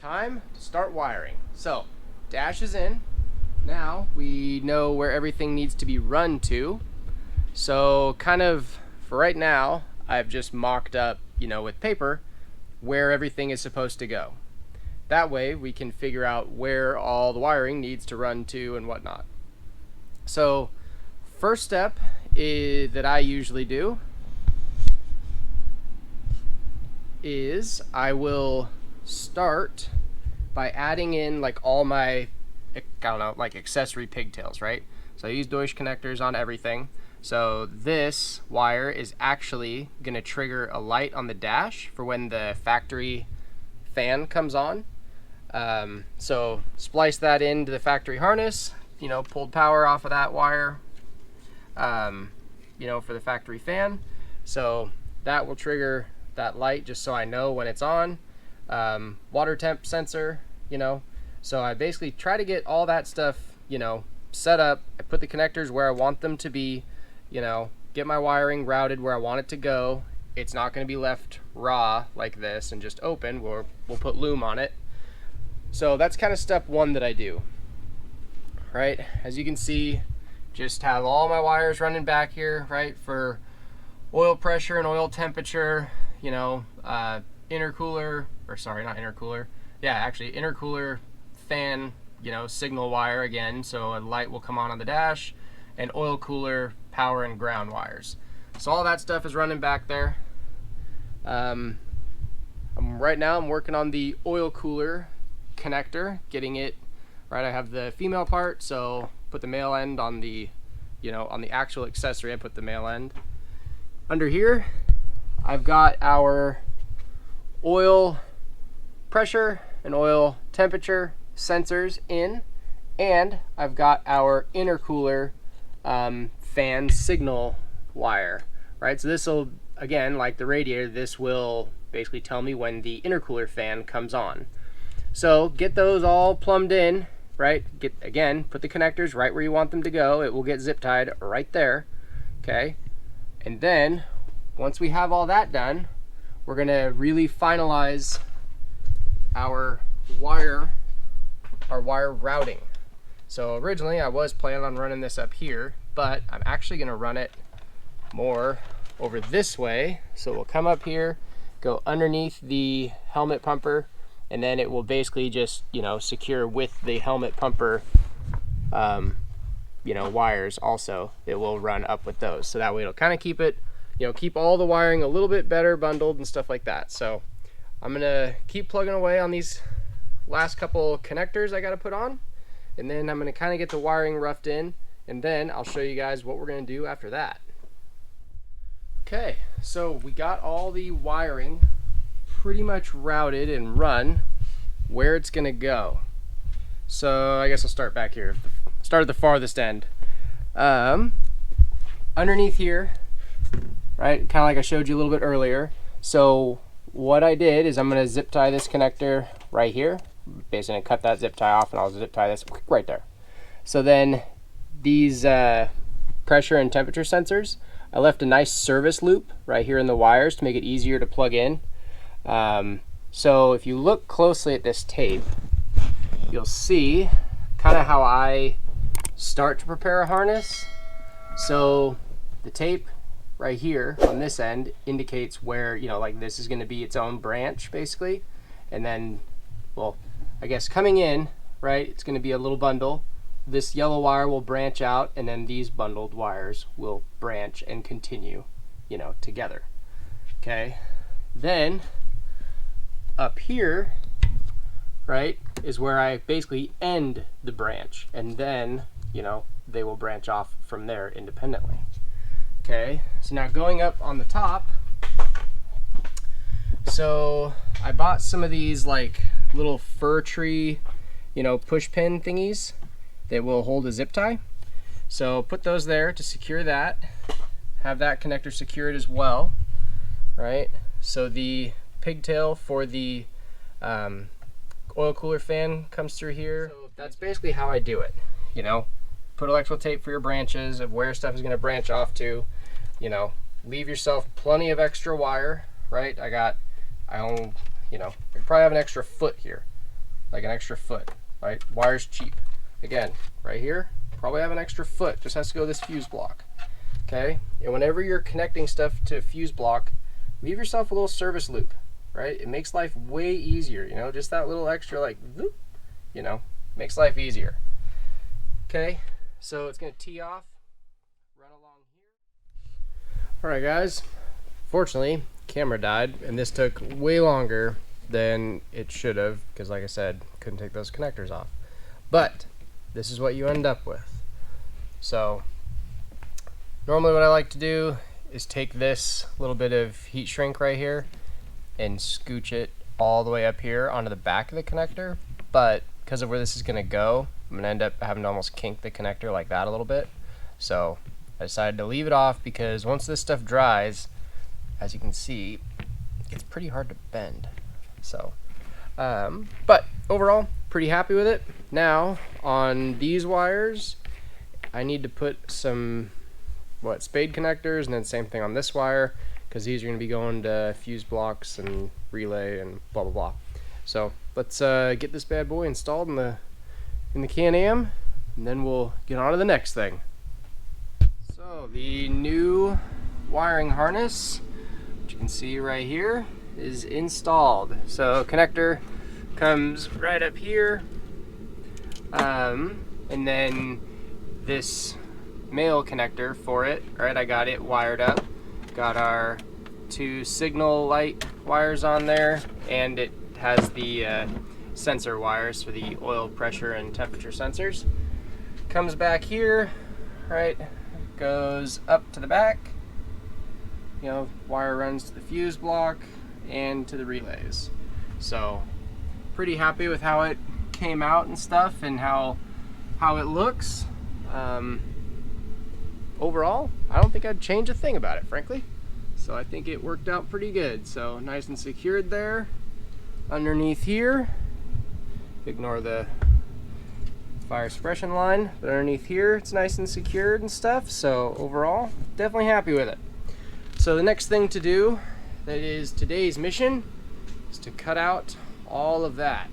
Time to start wiring. So, dash is in. Now we know where everything needs to be run to. So kind of for right now, I've just mocked up, with paper, where everything is supposed to go. That way we can figure out where all the wiring needs to run to and whatnot. So first step that I usually do is I will start by adding in like all my, like accessory pigtails, right? So I use Deutsch connectors on everything. So this wire is actually going to trigger a light on the dash for when the factory fan comes on. So splice that into the factory harness, pulled power off of that wire, for the factory fan. So that will trigger that light just so I know when it's on. Water temp sensor, so I basically try to get all that stuff, set up. I put the connectors where I want them to be, get my wiring routed where I want it to go. It's not going to be left raw like this and just open. We'll put loom on it. So that's kind of step one that I do, right? As you can see, just have all my wires running back here, right, for oil pressure and oil temperature, intercooler, or sorry, not intercooler. Yeah, actually intercooler, fan, signal wire again, so a light will come on the dash, and oil cooler, power and ground wires. So all that stuff is running back there. Right now I'm working on the oil cooler connector, getting it right. I have the female part, so put the male end on the, on the actual accessory. I put the male end. Under here, I've got our oil pressure and oil temperature sensors in, and I've got our intercooler fan signal wire, right? So this will, again, like the radiator, this will basically tell me when the intercooler fan comes on. So get those all plumbed in, right? Put the connectors right where you want them to go. It will get zip tied right there, okay? And then once we have all that done, we're gonna really finalize our wire routing. So originally I was planning on running this up here, but I'm actually gonna run it more over this way. So we'll come up here, go underneath the helmet pumper, and then it will basically just, secure with the helmet pumper, wires also. It will run up with those. So that way it'll kind of keep it, keep all the wiring a little bit better bundled and stuff like that. So I'm gonna keep plugging away on these last couple connectors I gotta put on, and then I'm gonna kind of get the wiring roughed in, and then I'll show you guys what we're gonna do after that. Okay, so we got all the wiring pretty much routed and run where it's gonna go. So I guess I'll start back here. Start at the farthest end. Underneath here, right, kind of like I showed you a little bit earlier. So what I did is I'm gonna zip tie this connector right here. Basically gonna cut that zip tie off, and I'll zip tie this right there. So then these pressure and temperature sensors, I left a nice service loop right here in the wires to make it easier to plug in. So if you look closely at this tape, you'll see kind of how I start to prepare a harness. So the tape right here on this end indicates where, like this is going to be its own branch basically. And then, well, I guess coming in, right, it's going to be a little bundle. This yellow wire will branch out, and then these bundled wires will branch and continue, together. Okay. Then up here, right, is where I basically end the branch, and then, they will branch off from there independently. Okay. So now going up on the top, so I bought some of these like little fir tree, push pin thingies that will hold a zip tie. So put those there to secure that. Have that connector secured as well, right? So the pigtail for the oil cooler fan comes through here. So that's basically how I do it. Put electrical tape for your branches of where stuff is going to branch off to. Leave yourself plenty of extra wire, right? I probably have an extra foot here, like an extra foot, right? Wire's cheap. Again, right here, probably have an extra foot, just has to go this fuse block. Okay, and whenever you're connecting stuff to a fuse block, leave yourself a little service loop, right? It makes life way easier, you know, just that little extra, like, whoop, you know, makes life easier. Okay, so it's gonna tee off, run along here. All right, guys, fortunately, camera died, and this took way longer than it should have, because like I said, couldn't take those connectors off. But this is what you end up with. So normally what I like to do is take this little bit of heat shrink right here and scooch it all the way up here onto the back of the connector, but because of where this is going to go, I'm going to end up having to almost kink the connector like that a little bit. So I decided to leave it off because once this stuff dries, as you can see, it's pretty hard to bend. So but overall, pretty happy with it. Now on these wires, I need to put some spade connectors, and then same thing on this wire, because these are going to be going to fuse blocks and relay and blah blah blah. So let's get this bad boy installed in the Can-Am, and then we'll get on to the next thing. So the new wiring harness, which you can see right here, is installed. So connector comes right up here, and then this male connector for it. All right, I got it wired up. Got our 2 signal light wires on there, and it has the sensor wires for the oil pressure and temperature sensors. Comes back here, right, goes up to the back. You know, wire runs to the fuse block and to the relays. So pretty happy with how it came out and stuff, and how it looks. Overall, I don't think I'd change a thing about it, frankly. So I think it worked out pretty good. So nice and secured there. Underneath here, ignore the fire suppression line, but underneath here it's nice and secured and stuff. So overall, definitely happy with it. So the next thing to do, that is today's mission, is to cut out all of that.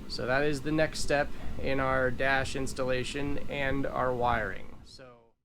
So that is the next step in our dash installation and our wiring.